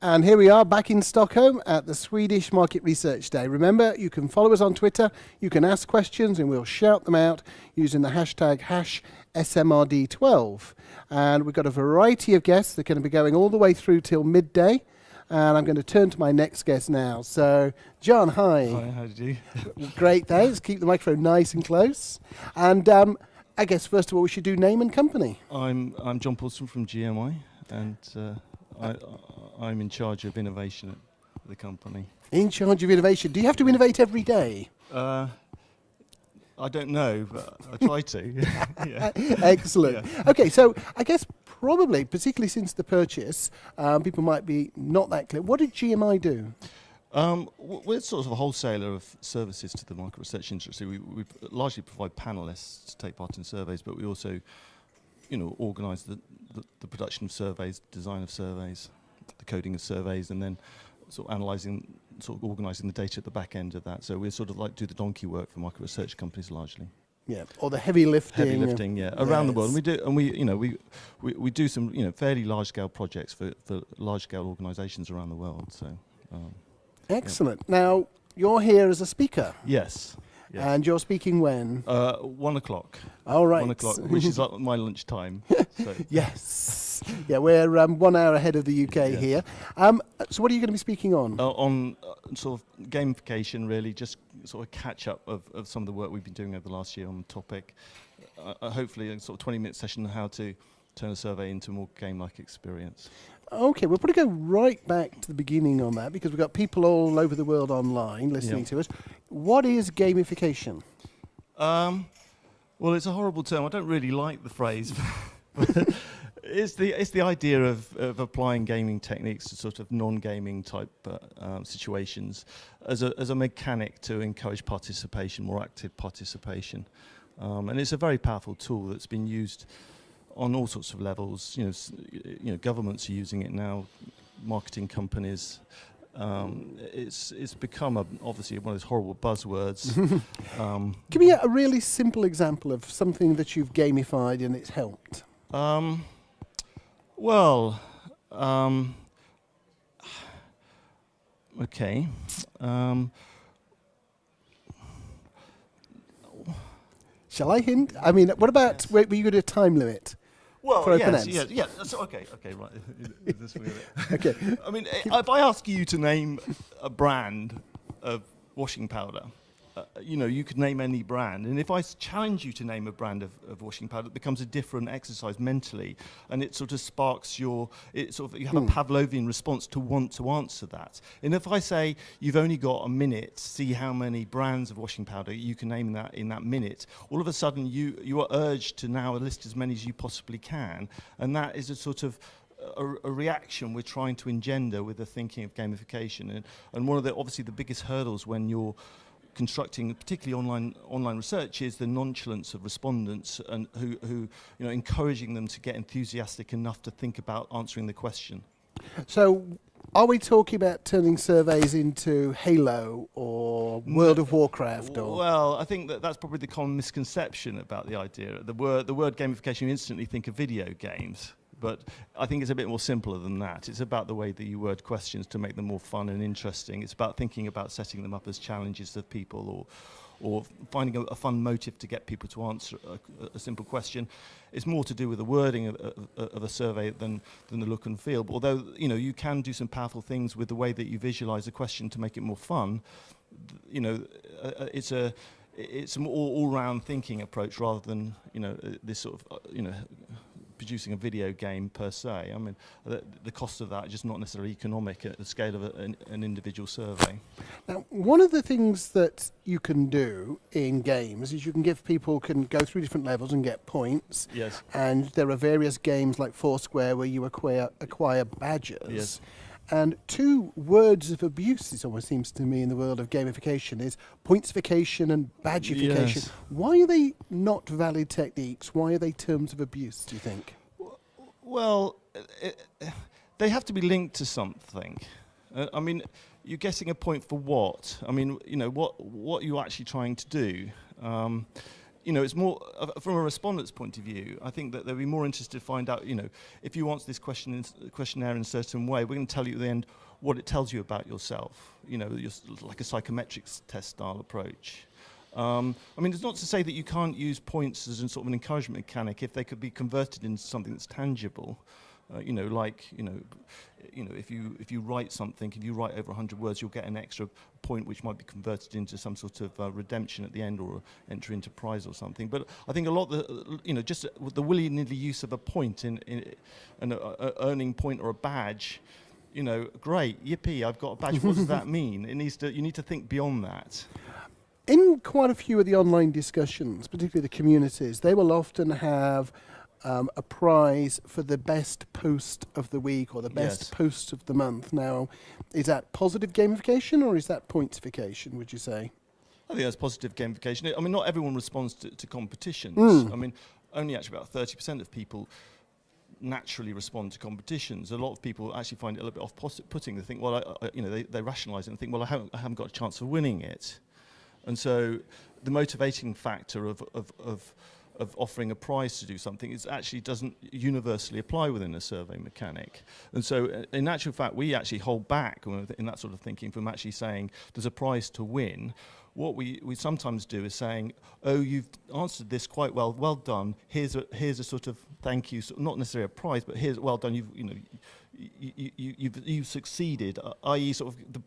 And here we are back in Stockholm at the Swedish Market Research Day. Remember, you can follow us on Twitter, you can ask questions, and we'll shout them out using the hashtag #SMRD12. And we've got a variety of guests that are going to be going all the way through till midday. And I'm going to turn to my next guest now. So, Jon, hi. Hi, how do you do? Great, thanks. Keep the microphone nice and close. And I guess, first of all, we should do name and company. I'm Jon Puleston from GMI, and I'm in charge of innovation at the company. In charge of innovation. Do you have to innovate every day? I don't know, but I try to. Yeah. Excellent. Yeah. Okay, so I guess probably, particularly since the purchase, people might be not that clear. What did GMI do? We're sort of a wholesaler of services to the market research industry. We largely provide panelists to take part in surveys, but we also, organise the production of surveys, design of surveys, the coding of surveys, and then sort of organising the data at the back end of that. So we sort of like do the donkey work for market research companies largely. Yeah, or the heavy lifting. Heavy lifting, yeah, around the world. And we do some fairly large scale projects for large scale organisations around the world. So. Excellent. Yeah. Now, you're here as a speaker. Yes. Yes. And you're speaking when? 1 o'clock. All right. 1 o'clock, which is like my lunch time. So. Yes. Yeah, we're 1 hour ahead of the UK here. So what are you going to be speaking on? On sort of gamification, really, just sort of catch up of some of the work we've been doing over the last year on the topic. Hopefully a sort of 20-minute session on how to turn a survey into a more game-like experience. Okay, we'll probably go right back to the beginning on that because we've got people all over the world online listening to us. What is gamification? Well, it's a horrible term. I don't really like the phrase. But it's the idea of applying gaming techniques to sort of non-gaming type situations as a mechanic to encourage participation, more active participation. And it's a very powerful tool that's been used on all sorts of levels. Governments are using it now, marketing companies. It's become obviously one of those horrible buzzwords. Give me a really simple example of something that you've gamified and it's helped. Okay. Shall I hint? I mean, what about, were you going to time limit? Well, for yes, so, okay, right. Is this weird? Okay. I mean, if I ask you to name a brand of washing powder, you could name any brand, and if I challenge you to name a brand of washing powder, it becomes a different exercise mentally, and it sort of sparks you have a Pavlovian response to want to answer that. And if I say you've only got a minute, see how many brands of washing powder you can name in that minute, all of a sudden you are urged to now list as many as you possibly can, and that is a sort of a reaction we're trying to engender with the thinking of gamification. And one of obviously the biggest hurdles when you're constructing particularly online research is the nonchalance of respondents, and who encouraging them to get enthusiastic enough to think about answering the question. So are we talking about turning surveys into Halo or World of Warcraft? Or? Well, I think that's probably the common misconception about the idea. The word gamification, you instantly think of video games. But I think it's a bit more simpler than that. It's about the way that you word questions to make them more fun and interesting. It's about thinking about setting them up as challenges to people, or finding a fun motive to get people to answer a simple question. It's more to do with the wording of a survey than the look and feel. But although you can do some powerful things with the way that you visualize a question to make it more fun, it's an all-round thinking approach rather than this sort of producing a video game per se. I mean, the cost of that is just not necessarily economic at the scale of an individual survey. Now, one of the things that you can do in games is you can can go through different levels and get points. Yes. And there are various games like Foursquare where you acquire badges. Yes. And 2 words of abuse, it almost seems to me, in the world of gamification is pointsification and badgification. Yes. Why are they not valid techniques? Why are they terms of abuse, do you think? Well, they have to be linked to something. I mean, you're getting a point for what? I mean, what are you actually trying to do? it's more from a respondent's point of view. I think that they'll be more interested to find out, if you answer this questionnaire in a certain way, we're going to tell you at the end what it tells you about yourself. Like a psychometrics test style approach. It's not to say that you can't use points as a sort of an encouragement mechanic if they could be converted into something that's tangible. If you write something, if you write over 100 words, you'll get an extra point which might be converted into some sort of redemption at the end, or entry into prize or something. But I think a lot of just the willy-nilly use of a point in an earning point or a badge, great, yippee, I've got a badge. What does that mean? You need to think beyond that. In quite a few of the online discussions, particularly the communities, they will often have a prize for the best post of the week or the best post of the month. Now, is that positive gamification or is that pointsification, would you say? I think that's positive gamification. Not everyone responds to competitions. Only actually about 30% of people naturally respond to competitions. A lot of people actually find it a little bit off-putting. They think, well, they rationalise it and think, well, I haven't got a chance of winning it. And so the motivating factor of offering a prize to do something actually doesn't universally apply within a survey mechanic. And so in actual fact, we actually hold back in that sort of thinking from actually saying there's a prize to win. What we sometimes do is saying, oh, you've answered this quite well, well done, here's a sort of thank you, not necessarily a prize, but here's well done, you've succeeded, i.e. sort of the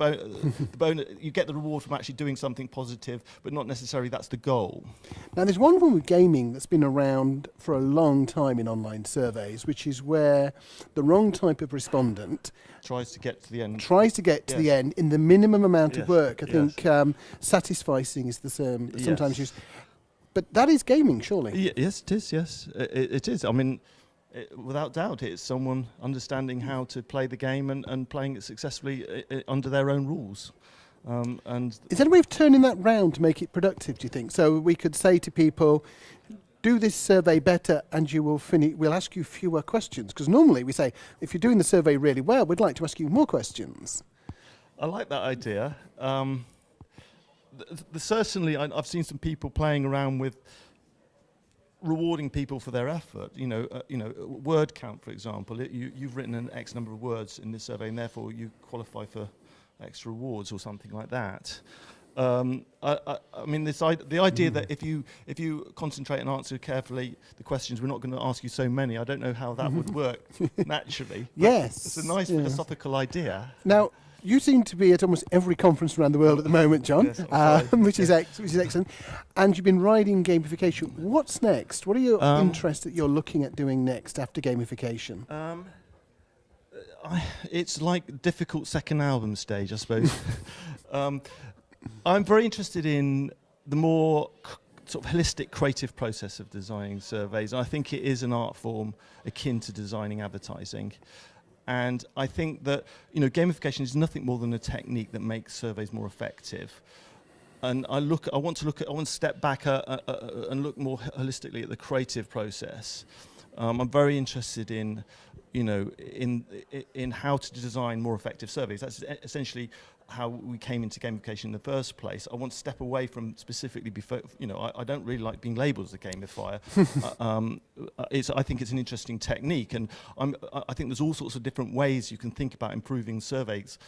bonus, you get the reward from actually doing something positive, but not necessarily that's the goal. Now there's one form of gaming that's been around for a long time in online surveys, which is where the wrong type of respondent tries to get to the end in the minimum amount of work. I think satisficing is the term sometimes used. But that is gaming, surely? Yes, it is, yes. It is. Without doubt, it's someone understanding how to play the game and playing it successfully under their own rules. And is there a way of turning that round to make it productive, do you think? So we could say to people, do this survey better and you will we'll ask you fewer questions. Because normally we say, if you're doing the survey really well, we'd like to ask you more questions. I like that idea. Certainly, I've seen some people playing around with rewarding people for their effort. Word count, for example. You've written an X number of words in this survey, and therefore you qualify for extra rewards or something like that. The idea that if you concentrate and answer carefully the questions, we're not going to ask you so many. I don't know how that would work naturally. Yes, it's a nice philosophical idea. Now, you seem to be at almost every conference around the world at the moment, Jon, which is excellent. And you've been riding gamification. What's next? What are your interests that you're looking at doing next after gamification? It's like difficult second album stage, I suppose. I'm very interested in the more sort of holistic creative process of designing surveys. I think it is an art form akin to designing advertising. And I think that gamification is nothing more than a technique that makes surveys more effective. And I want to step back and look more holistically at the creative process. I'm very interested in how to design more effective surveys. That's essentially how we came into gamification in the first place. I want to step away from specifically before, I don't really like being labelled as a gamifier. I think it's an interesting technique, and I think there's all sorts of different ways you can think about improving surveys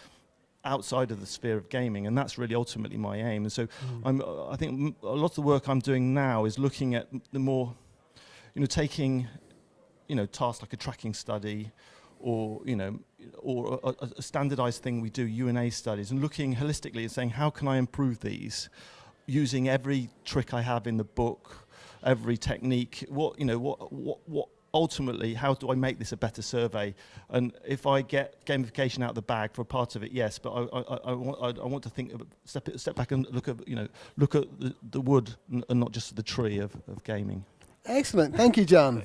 outside of the sphere of gaming, and that's really ultimately my aim. And so I think a lot of the work I'm doing now is looking at the more, taking, tasks like a tracking study, or a standardized thing we do, UNA studies, and looking holistically and saying, how can I improve these using every trick I have in the book, every technique, what ultimately, how do I make this a better survey? And if I get gamification out of the bag for a part of it, yes, but I want to think, step back and look at the wood and not just the tree of gaming. Excellent. Thank you, Jon.